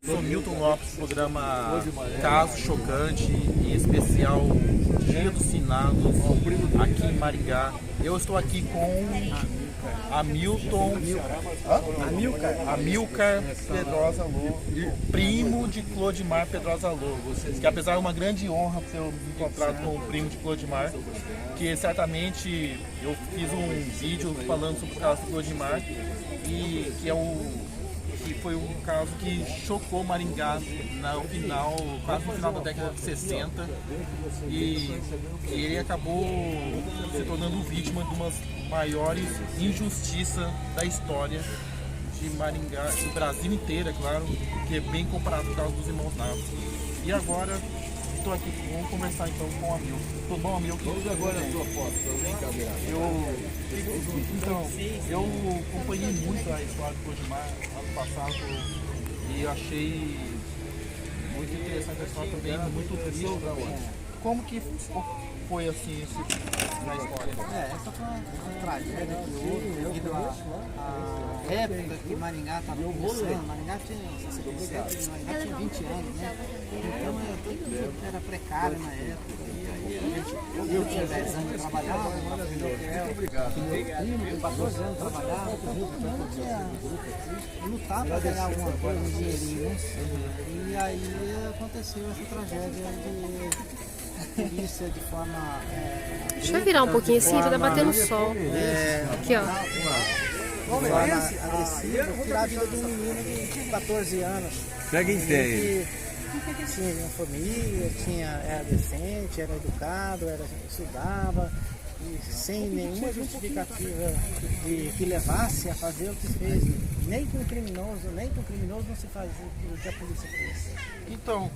Sou Milton Lopes, programa Caso Chocante, em especial Dia dos Finados, aqui em Maringá. Eu estou aqui com Amilcar Pedrosa Lobo, primo de Clodimar Pedrosa Lobo, que apesar de uma grande honra ter eu me encontrado com o primo de Clodimar, que certamente eu fiz um vídeo falando sobre o caso do Clodimar, e que foi um caso que chocou Maringá quase no final da década de 60, e ele acabou se tornando vítima de uma das maiores injustiças da história de Maringá, do Brasil inteiro, é claro, que é bem comparado com o caso dos irmãos Naves. E agora estou aqui, vamos conversar então com o Amilcar. Tudo bom, Amilcar? Vamos agora a sua foto, brincadeira. Eu acompanhei muito a história do Clodimar ano passado e achei muito interessante a história também, muito triste. Como que foi assim isso na história? Essa foi uma tragédia que houve devido à época que Maringá estava começando. Maringá tinha 67, Maringá tinha 20 anos, né? Então tudo era precário na época. E aí eu tinha 10 anos, eu trabalhava, meu primo com 14 anos trabalhava, eu lutava para ganhar alguma coisa, um dinheirinho, né? E aí aconteceu essa tragédia de polícia de forma... Deixa eu virar um pouquinho assim, tá batendo sol. Aqui, ó. Forma agressiva, tirar a vida de um menino de 14 anos. Pega inteiro. Tinha uma família, era decente, era educado, estudava, e sem nenhuma justificativa que levasse a fazer o que fez. Nem com criminoso não se faz o que a polícia fez. Então,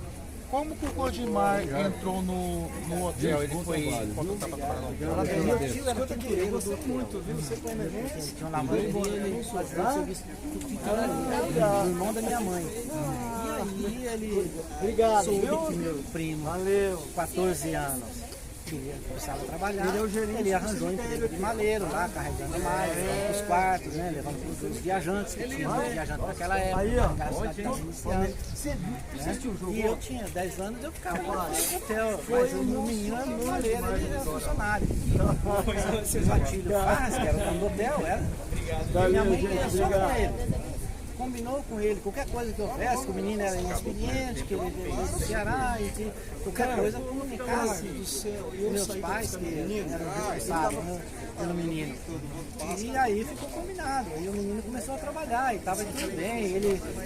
como que o Clodimar entrou no hotel? Ele foi contratado para trabalhar no hotel? Meu tio era pintureiro, eu gostei muito, viu? Você foi emergência? Tinha uma mãe dele, fazia o serviço de pintura, o irmão da minha mãe. E aí ele soube que meu primo, 14 anos, queria começar a trabalhar, ele arranjou um emprego de maleiro lá, carregando malhas, os quartos, né, levando para os viajantes, que tinha muito viajante naquela época, a cidade estava iniciando. E eu tinha 10 anos, eu ficava lá no hotel, mas o meu menino era no maleiro, ele era funcionário. O Batilho Farras, que era o dono do hotel, era. E minha mãe pensou com ele. Combinou com ele, qualquer coisa que houvesse, que o menino era inexperiente, que ele veio do Ceará, e que qualquer coisa comunicava com meus pais, que eram responsáveis, né, pelo menino. E aí ficou combinado, aí o menino começou a trabalhar, e estava tudo bem,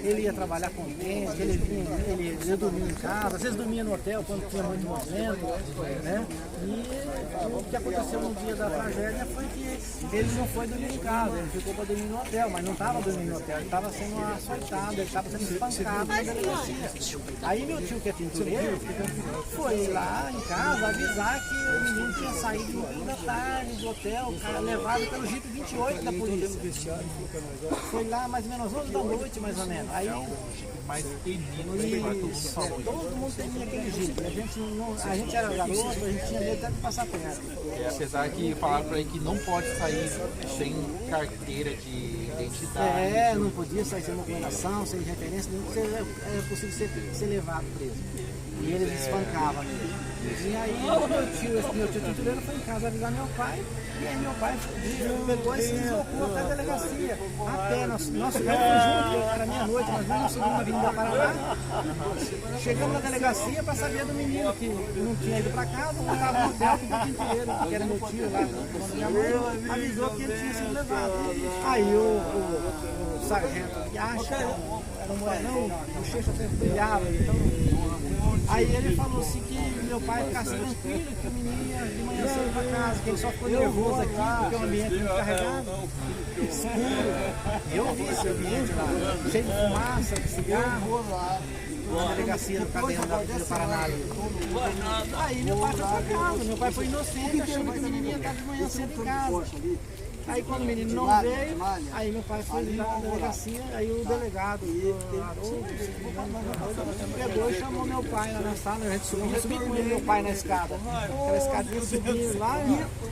ele ia trabalhar contente, ele ia dormir em casa, às vezes dormia no hotel quando tinha muito movimento, né? E o que aconteceu no dia da tragédia foi que ele não foi dormir em casa, ele ficou para dormir no hotel, mas não estava dormindo no hotel, ele estava sendo açoitado, ele estava sendo espancado na delegacia. Aí meu tio, que é pintureiro, foi lá em casa avisar que o menino tinha saído no fim da tarde do hotel, levado pelo Jeep 28 da polícia. Foi lá mais ou menos 11 da noite, mais ou menos. Aí, todo mundo temia aquele Jeep. A gente era garoto, a gente tinha medo até de passar perto. Apesar que falaram para ele que não pode sair sem carteira de identidade. Não podia sair sem documentação, sem referência, nem era possível ser levado preso. E eles espancavam mesmo. E aí meu tio tintureiro foi em casa avisar meu pai, e aí meu pai pegou e se deslocou até a delegacia. Até nosso carro foi junto, era meia-noite, nós vamos subir uma avenida Paraná. Chegamos na delegacia para saber do menino que não tinha ido para casa, não estava no hotel com o tintureiro, que era meu tio lá, minha mãe, avisou que ele tinha sido levado. Aí o sargento que acha, era um morenão, o bochecha sempre brilhava, então. Aí ele falou assim que meu pai ficasse tranquilo, que o menino ia de manhã cedo para casa, que ele só ficou nervoso aqui, porque o ambiente muito carregado, escuro. Eu vi esse ambiente lá, cheio de fumaça, de cigarro, na delegacia do Cadeirão da Avenida Paraná. Aí meu pai foi para casa, meu pai foi inocente, achando que o menino ia estar de manhã cedo em casa. Aí quando o menino não veio, aí meu pai foi lá na delegacia, aí o delegado, pegou e chamou meu pai lá na sala, a gente subiu com ele, meu pai na escada. Aquela escadinha subiu lá,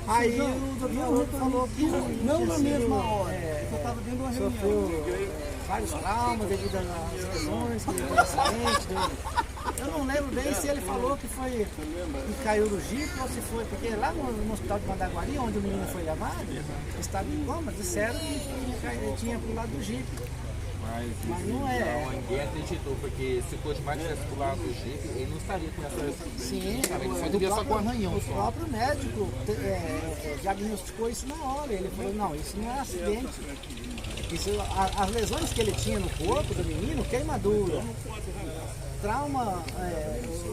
aí o doutor falou que não na mesma hora, sofreu vários traumas devido às lesões, que deu acidente. Eu não lembro bem se ele falou que caiu do jipe ou se foi, porque lá no hospital de Mandaguari, onde o menino foi levado, estava em coma, disseram que tinha pulado do jipe. Mas não é. Não, ninguém acreditou, porque se o Clodimar tivesse pulado do jipe, ele não estaria com essa. Sim, ele só teria só com arranhão. O próprio médico diagnosticou isso na hora. Ele falou, não, isso não é acidente. Isso, as lesões que ele tinha no corpo do menino, queimadura, trauma,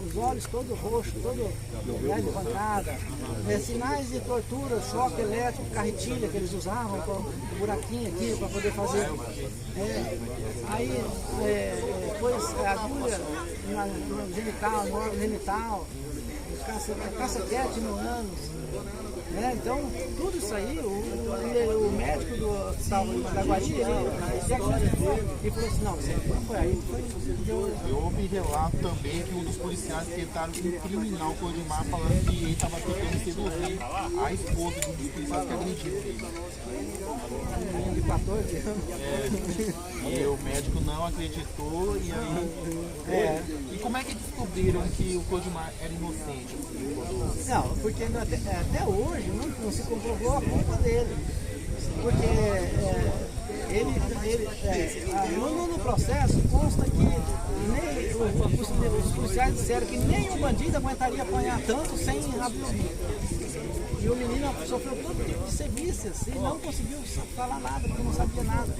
os olhos todos roxos, todo levantado, sinais de tortura, choque elétrico, carretilha que eles usavam, buraquinho aqui para poder fazer. Depois agulha no genital, no órgão genital, cacequete no ânus. Então, tudo isso aí, o médico do hospital de Mandaguari, ele diagnosticou e falou assim, não, não foi aí. Eu ouvi relato também que um dos policiais tentaram incriminar o Clodimar falando que ele estava tentando seduzir a esposa de um dos policiais que agrediu ele. Um menino de 14 anos. E o médico não acreditou e aí... E como é que descobriram que o Clodimar era inocente? Não, porque até hoje não se comprovou a culpa dele. Porque no processo consta que nem os policiais disseram que nem o bandido aguentaria apanhar tanto sem abrir o bico. E o menino sofreu todo tipo de sevícias e não conseguiu falar nada, porque não sabia nada.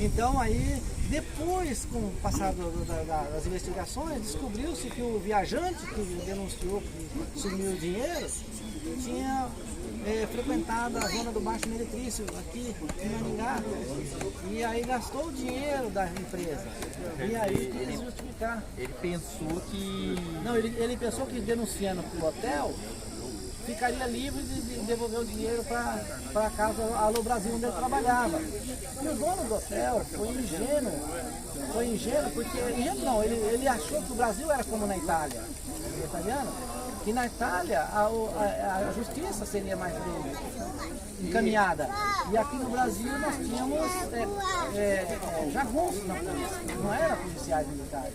Então aí, depois, com o passar das investigações, descobriu-se que o viajante que denunciou que sumiu o dinheiro tinha frequentado a zona do Baixo Meretrício, aqui em Maringá, e aí gastou o dinheiro da empresa. E aí quis justificar. Ele pensou que... Não, ele pensou que denunciando para o hotel, ficaria livre de devolver o dinheiro para a casa Alô Brasil, onde ele trabalhava. E o dono do hotel foi ingênuo porque... Ingênuo não, ele achou que o Brasil era como na Itália, italiano, que na Itália a justiça seria mais bem encaminhada. E aqui no Brasil nós tínhamos jagunços na polícia, não era policiais militares.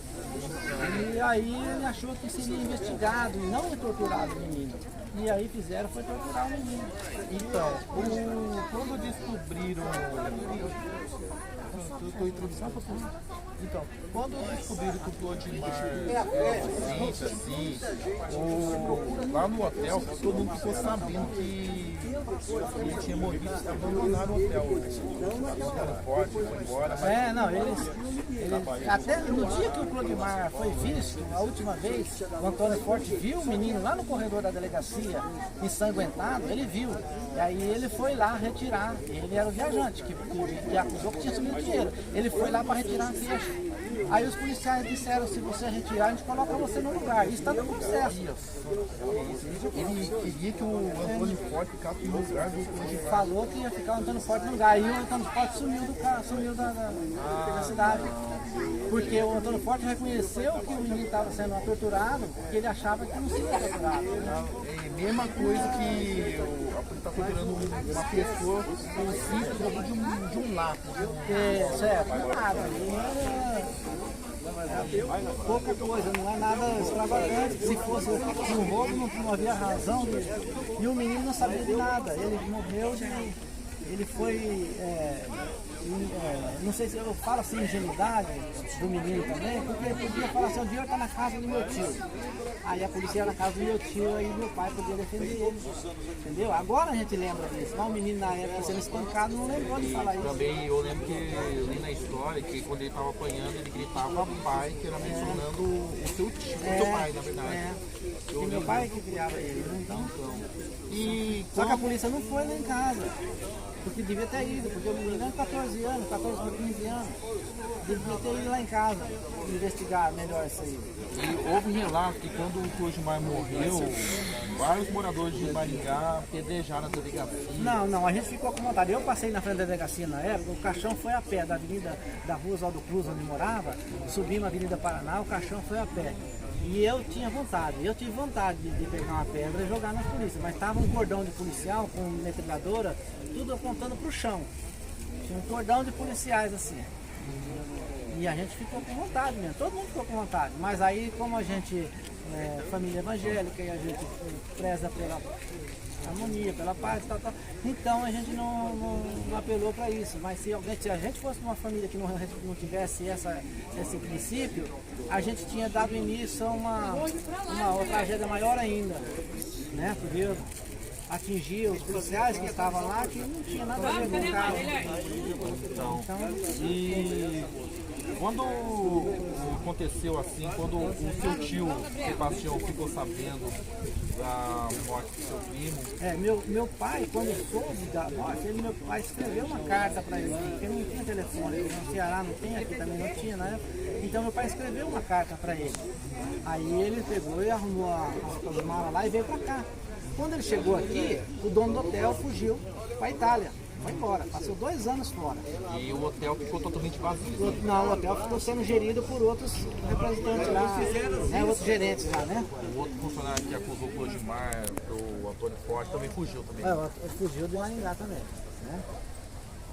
E aí ele achou que seria investigado e não torturado o menino. E aí foi torturar o menino. Então, quando descobriram... Estou introduzindo para você. Então, quando descobriram que o Clodimar lá no hotel, todo mundo ficou sabendo que ele tinha morrido, abandonaram o hotel. Ficando forte, foi embora. Até no dia que o Clodimar foi visto, a última vez, o Antônio Forte viu o menino lá no corredor da delegacia, ensanguentado, ele viu. E aí ele foi lá retirar. Ele era o viajante que acusou que tinha sumido dinheiro. Ele foi lá para retirar a ficha. Aí os policiais disseram, se você retirar, a gente coloca você no lugar. Isso está no processo. Ele queria que o Antônio Forte ficasse no lugar do Clodimar. Falou que ia ficar o Antônio Forte no lugar. Aí o Antônio Forte sumiu da cidade. Porque o Antônio Forte reconheceu que o menino estava sendo torturado, porque ele achava que não seria torturado. É a mesma coisa que a polícia está torturando uma pessoa com o simples de um lápis. Certo, nada. Pouca coisa, não é nada extravagante. Se fosse um roubo, não havia razão. E o menino não sabia de nada. Ele morreu ele foi, não sei se eu falo assim, ingenuidade do menino também, porque ele podia falar assim, o dinheiro está na casa do meu tio. Aí a polícia ia na casa do meu tio, aí meu pai podia defender ele, entendeu? Agora a gente lembra disso, mas o menino na época sendo espancado não lembrou de falar isso. Também eu lembro que eu li na história que quando ele estava apanhando, ele gritava pai, que era mencionando o seu tio, o seu pai, na verdade. E meu pai que criava ele, né? Então. Só que a polícia não foi lá em casa. Porque devia ter ido, porque o menino é 14 anos, 14 para 15 anos. Devia ter ido lá em casa investigar melhor isso aí. E houve relato que quando o Clodimar morreu, vários moradores de Maringá apedrejaram a delegacia. Não, a gente ficou com vontade. Eu passei na frente da delegacia na época, o caixão foi a pé da avenida da rua Oswaldo Cruz, onde morava, subimos a Avenida Paraná, o caixão foi a pé. E eu tive vontade de pegar uma pedra e jogar na polícia, mas estava um cordão de policial com metralhadora, tudo apontando para o chão. Tinha um cordão de policiais assim. E a gente ficou com vontade mesmo, todo mundo ficou com vontade. Mas aí, como a gente é família evangélica e a gente preza pela harmonia, pela paz, tal, então a gente não apelou para isso. Mas se a gente fosse uma família que não tivesse esse princípio, a gente tinha dado início a uma tragédia maior ainda, né? Porque atingia os policiais que estavam lá, que não tinha nada a ver com o carro. Então, e quando aconteceu assim, quando o seu tio Sebastião ficou sabendo da morte do seu primo? Meu pai, quando soube da morte, meu pai escreveu uma carta para ele, porque não tinha telefone, no Ceará não tem, aqui também não tinha na época. Então meu pai escreveu uma carta para ele. Aí ele pegou e arrumou as malas lá e veio para cá. Quando ele chegou aqui, o dono do hotel fugiu para a Itália. Foi embora, passou 2 anos fora. E o hotel ficou totalmente vazio? Não, o hotel ficou sendo gerido por outros representantes lá, né, outros gerentes lá, né? O outro funcionário que acusou o Clodimar, o Antônio Forte, também fugiu também? Ele fugiu de Maringá também, né?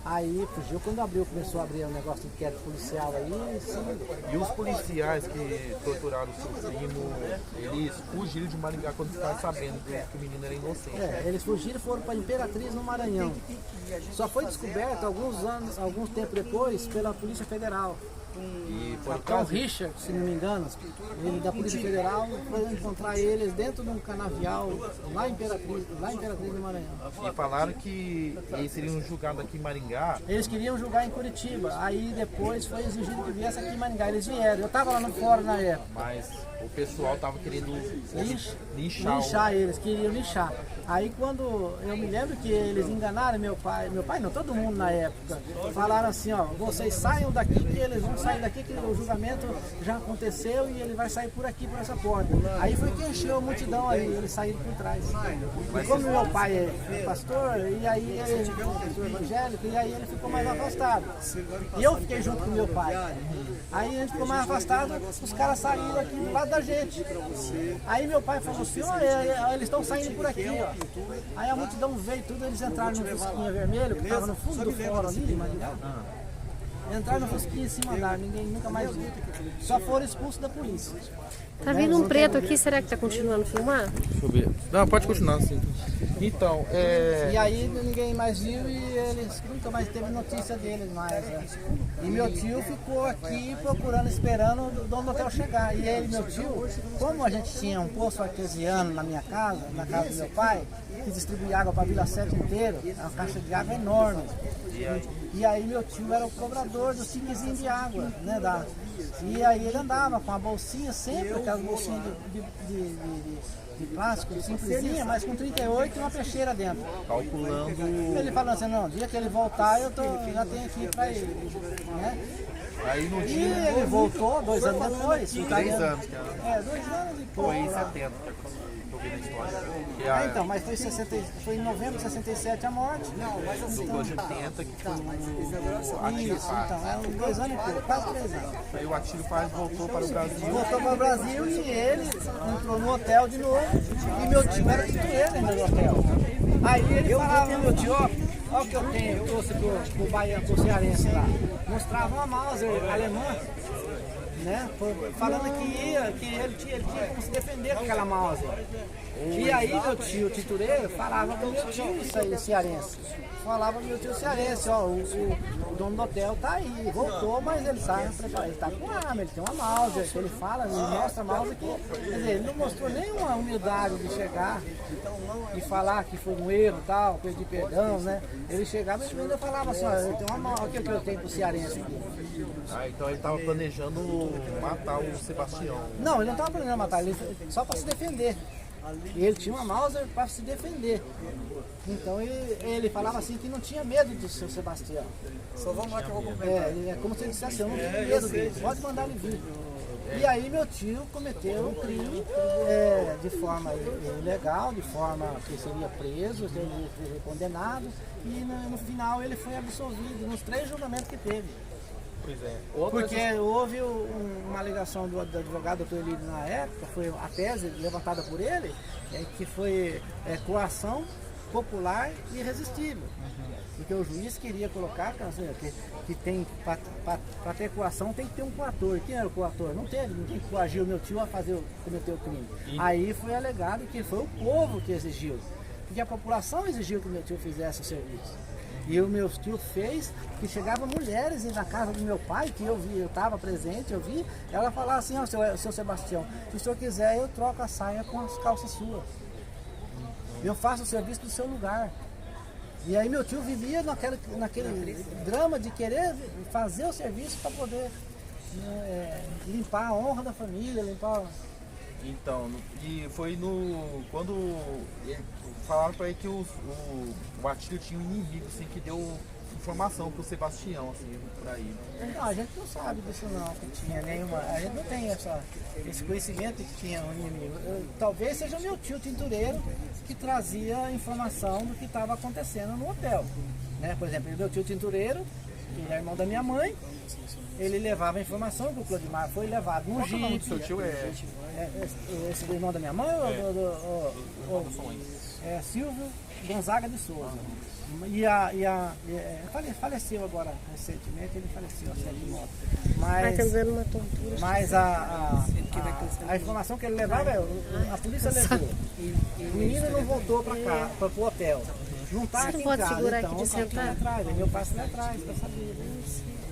Aí fugiu quando começou a abrir um negócio de inquérito policial aí, sim. E os policiais que torturaram o seu primo, eles fugiram de Maringá quando ficaram sabendo que o menino era inocente? Eles fugiram e foram para Imperatriz, no Maranhão. Só foi descoberto alguns tempo depois pela Polícia Federal. E foi Capitão Richard, se não me engano, ele da Polícia Federal, foi encontrar eles dentro de um canavial lá em Imperatriz do Maranhão. E falaram que eles seriam julgados aqui em Maringá. Eles queriam julgar em Curitiba, aí depois foi exigido que viesse aqui em Maringá. Eles vieram, eu estava lá no fórum na época. Mas o pessoal estava querendo lixar eles, queriam lixar. Aí quando eu me lembro que eles enganaram meu pai não, todo mundo na época, falaram assim, ó, vocês saiam daqui que eles vão sair daqui, que o julgamento já aconteceu e ele vai sair por aqui, por essa porta. Aí foi que encheu a multidão aí, eles saíram por trás. E como meu pai é pastor, e aí ele é pastor evangélico, e aí ele ficou mais afastado. E eu fiquei junto com meu pai. Aí a gente ficou mais afastado, os caras saíram aqui do lado da gente. Aí meu pai falou assim, ó, eles estão saindo por aqui, ó. Aí a multidão veio tudo, eles entraram no Fusquinha vermelho, que estava no fundo do fórum ali, de Maringá. Entraram no Fusquinha e se mandaram, ninguém nunca mais viu. Só foram expulsos da polícia. Tá vindo um preto aqui, será que tá continuando a filmar? Deixa eu ver. Não, pode continuar sim. Então, E aí ninguém mais viu e eles nunca mais teve notícia deles mais. Né? E meu tio ficou aqui procurando, esperando o dono do hotel chegar. E ele, meu tio, como a gente tinha um poço artesiano na minha casa, na casa do meu pai, que distribuía água para a Vila Sete inteira, uma caixa de água enorme. E aí meu tio era o cobrador do tiquezinho de água, né? E aí ele andava com a bolsinha sempre, aquelas bolsinhas de plástico, simplesinha, mas com 38 e uma peixeira dentro. calculando. Ele falando assim, não, dia que ele voltar eu já tenho aqui para ele. Né? Aí no E dia. ele voltou 2 anos depois. 3 anos, cara. 2 anos depois. Foi em 70, que eu vi na história. Que Então, mas foi em novembro de 67 a morte. do Clã de 80, que foi o Atílio Isso, Paz. então, é 2 anos e pouco, quase 3 anos. Aí o Atílio Paz voltou para o Brasil. Voltou para o Brasil e ele entrou no hotel de novo. E meu tio era titular ainda do hotel. Aí ele falava pro meu tio, ó o que eu tenho, eu trouxe pro Bahia, pro cearense lá. Mostrava uma Mauser alemã, né? Falando que ele tinha como se defender com aquela Mauser. E aí meu tio titureiro falava pro meu tio isso aí, cearense. Falava pro meu tio cearense, ó, o dono do hotel tá aí, voltou, mas ele tá preparado, ele tá com arma, ele tem uma Mauser, ele fala, ele mostra a Mauser que, quer dizer, ele não mostrou nenhuma humildade de chegar e falar que foi um erro e tal, pedir perdão, né? Ele chegava e ainda falava assim, ó, eu tenho uma Mauser, o que eu tenho pro cearense aqui? Ah, então ele estava planejando matar o Sebastião. Não, ele não estava planejando matar, ele só para se defender. E ele tinha uma Mauser para se defender. Então ele falava assim que não tinha medo do seu Sebastião. Só vamos lá que eu vou comprar. É como se ele dissesse, eu não tenho medo dele, pode mandar ele vir. E aí meu tio cometeu um crime de forma ilegal, de forma que seria preso, seria condenado, e no final ele foi absolvido nos 3 julgamentos que teve. Pois é. Porque houve uma alegação do advogado Dr. Elídio na época, foi a tese levantada por ele, que foi coação popular e irresistível. Porque o juiz queria colocar que tem, para ter coação tem que ter um coator. Quem era o coator? Não teve, ninguém coagiu o meu tio a cometer o crime. Aí foi alegado que foi o povo que exigiu. Porque a população exigiu que o meu tio fizesse o serviço. E o meu tio fez, que chegavam mulheres na casa do meu pai, que eu vi, eu estava presente, eu vi, ela falava assim, ó, seu Sebastião, se o senhor quiser eu troco a saia com as calças suas. Eu faço o serviço do seu lugar. E aí meu tio vivia naquele drama de querer fazer o serviço para poder limpar a honra da família, limpar... Então, e foi quando falaram para ele que o Atílio tinha um inimigo, assim, que deu informação pro Sebastião, assim, por aí. Não, a gente não sabe disso não, que tinha nenhuma, a gente não tem esse conhecimento de que tinha um inimigo. Talvez seja o meu tio tintureiro que trazia informação do que estava acontecendo no hotel. Né? Por exemplo, o meu tio tintureiro, que é irmão da minha mãe, ele levava a informação que o Clodimar foi levado num jipe. Seu tio Esse irmão da minha mãe é Silvio Gonzaga de Souza. Faleceu agora recentemente, ele faleceu de moto. Mas a informação que ele levava, a polícia levou. O menino não voltou para cá, para o hotel. Não está aqui em casa, então eu estou atrás. Meu pai foi atrás para saber.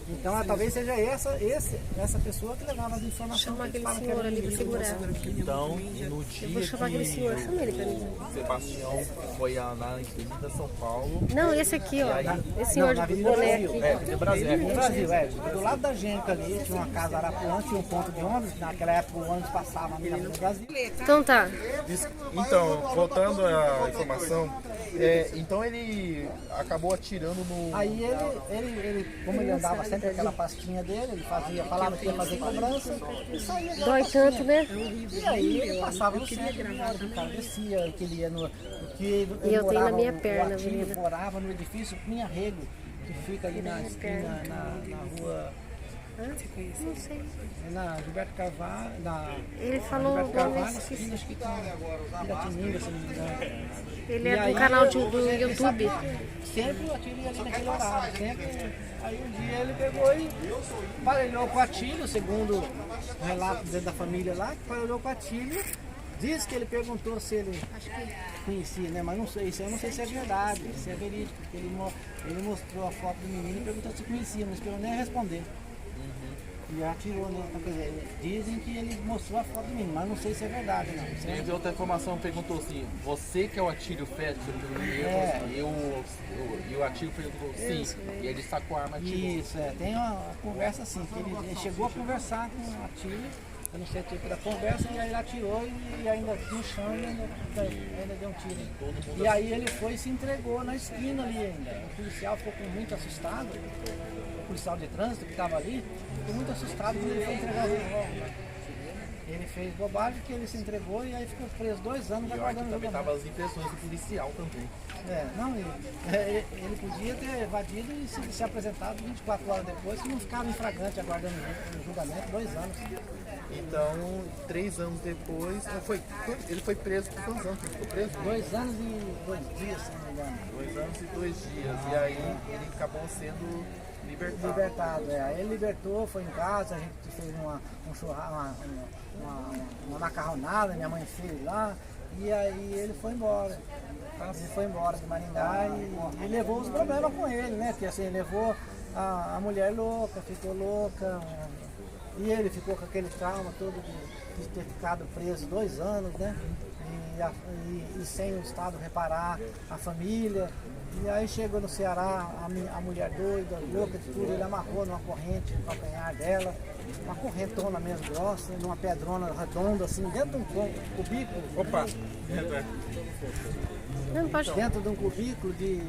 Então talvez seja essa pessoa que levava as informações. Chama aquele senhor ali para segurar. Então, e no dia Eu vou chamar aquele senhor, chama ele para mim. o Sebastião foi lá na Avenida São Paulo. Não, esse aqui, ó. Esse senhor de boné aqui. No Brasil. Do lado da gente ali, tinha uma casa Arapuã, tinha um ponto de ônibus. Naquela época o ônibus passava ali no Brasil. Então tá. Então, voltando à informação, então ele acabou atirando no... Aí ele, como ele andava sempre com aquela pastinha dele, ele falava que ia fazer cobrança e saía. Dói tanto, né? E aí ele passava no centro, o cara descia, que ele ia no... E eu tenho na minha perna, ele morava no edifício Pinha Rego, que fica ali na esquina, na rua... Não sei. Na Gilberto Carvalho, Ele falou, Gilberto Carvalho, esquina, acho que tem Piratininga, se não me engano. ele é do canal do YouTube. Sempre o Atílio ia ali naquele horário, sempre. Aí um dia ele pegou e parelhou com o Atílio, segundo o relato dentro da família lá, que parelhou com o Atílio. Diz que ele perguntou se ele conhecia, né? Mas não sei, isso eu não sei se é verdade, se é verídico, porque ele mostrou a foto do menino e perguntou se conhecia, não esperou nem responder. E atirou, né? Então, quer dizer, dizem que ele mostrou a foto do menino, mas não sei se é verdade, não. Teve outra informação, perguntou assim, você que é o Atílio Fett, e o Atílio perguntou sim, e ele sacou a arma e atirou. Isso, tem uma conversa assim, que ele chegou a conversar com o Atílio, eu não sei o tipo da conversa, e aí ele atirou e ainda no chão e ainda deu um tiro em todo mundo. E aí ele foi e se entregou na esquina ali ainda. O policial ficou muito assustado, o policial de trânsito que estava ali, ficou muito assustado quando ele foi entregar o revólver. Ele fez bobagem que ele se entregou e aí ficou preso 2 anos aguardando o Também julgamento. tava as impressões do policial também. Ele podia ter evadido e se apresentado 24 horas depois, que não ficava em flagrante aguardando o julgamento 2 anos. Então, 3 anos depois, ele foi preso por quantos anos? Ele ficou preso? 2 anos e 2 dias, se não me engano. 2 anos e 2 dias. E aí ele acabou sendo libertado. Aí ele libertou, foi em casa, a gente fez um churrasco, uma macarronada, minha mãe fez lá, e aí ele foi embora. Ele foi embora de Maringá e levou os problemas com ele, né? Porque assim, levou a mulher louca, ficou louca, e ele ficou com aquele trauma todo de ter ficado preso 2 anos, né? E sem o Estado reparar a família. E aí chegou no Ceará, a mulher doida, louca de tudo, ele amarrou numa corrente no calcanhar dela, uma correntona mesmo grossa, numa pedrona redonda, assim, dentro de um cubículo. Opa! Dentro de um cubículo de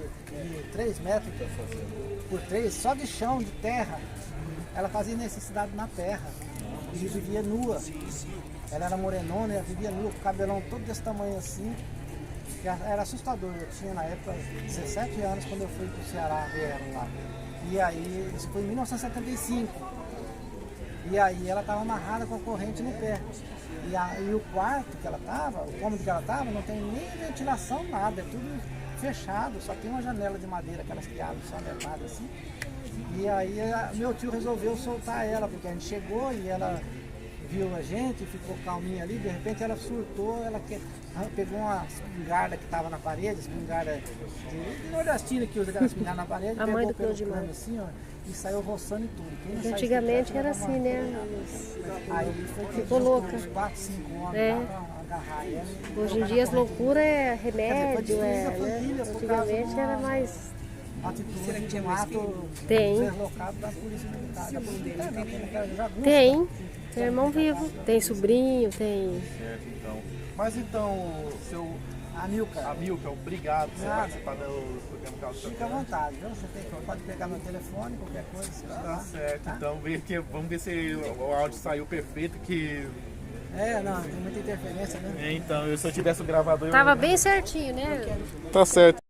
3 metros por 3, só de chão, de terra. Ela fazia necessidade na terra e vivia nua. Ela era morenona, ela vivia nua, com o cabelão todo desse tamanho assim. Era assustador. Eu tinha na época 17 anos quando eu fui para o Ceará ver ela lá. E aí, isso foi em 1975. E aí ela estava amarrada com a corrente no pé. E o quarto que ela estava, o cômodo que ela estava, não tem nem ventilação, nada, é tudo fechado, só tem uma janela de madeira, aquelas que abrem só metade assim. E aí meu tio resolveu soltar ela, porque a gente chegou e ela viu a gente, ficou calminha ali, de repente ela surtou, pegou uma espingarda que estava na parede, espingarda de nordestina que usa aquela espingarda na parede, A mãe pegou do pelo Clodimar. cano assim, ó, e saiu roçando e tudo. Quem não sai Antigamente de era casa, assim, né? Aí foi que Ficou louca. uns 4, 5 homens É. lá pra agarrar ela. e Hoje em colocar dia na as corrente. loucuras é Quer remédio, dizer, foi né? destruída a família por causa de Antigamente era uma mais. atitude de um ato Tem. deslocado da polícia militar. Da polícia militar, não, da jagunça. Tem. Tem irmão vivo, tem sobrinho, tem. Certo, então. Mas então, seu Amilcar, Amilcar, obrigado por você Nada. participar do programa Caso fica à vontade, viu? Você pode pegar meu telefone, qualquer coisa, você vai Tá lá. certo, então vamos ver se o áudio saiu perfeito, que Não, tem muita interferência, né? então, se eu tivesse o gravador... Tava bem certinho, né? Tá certo.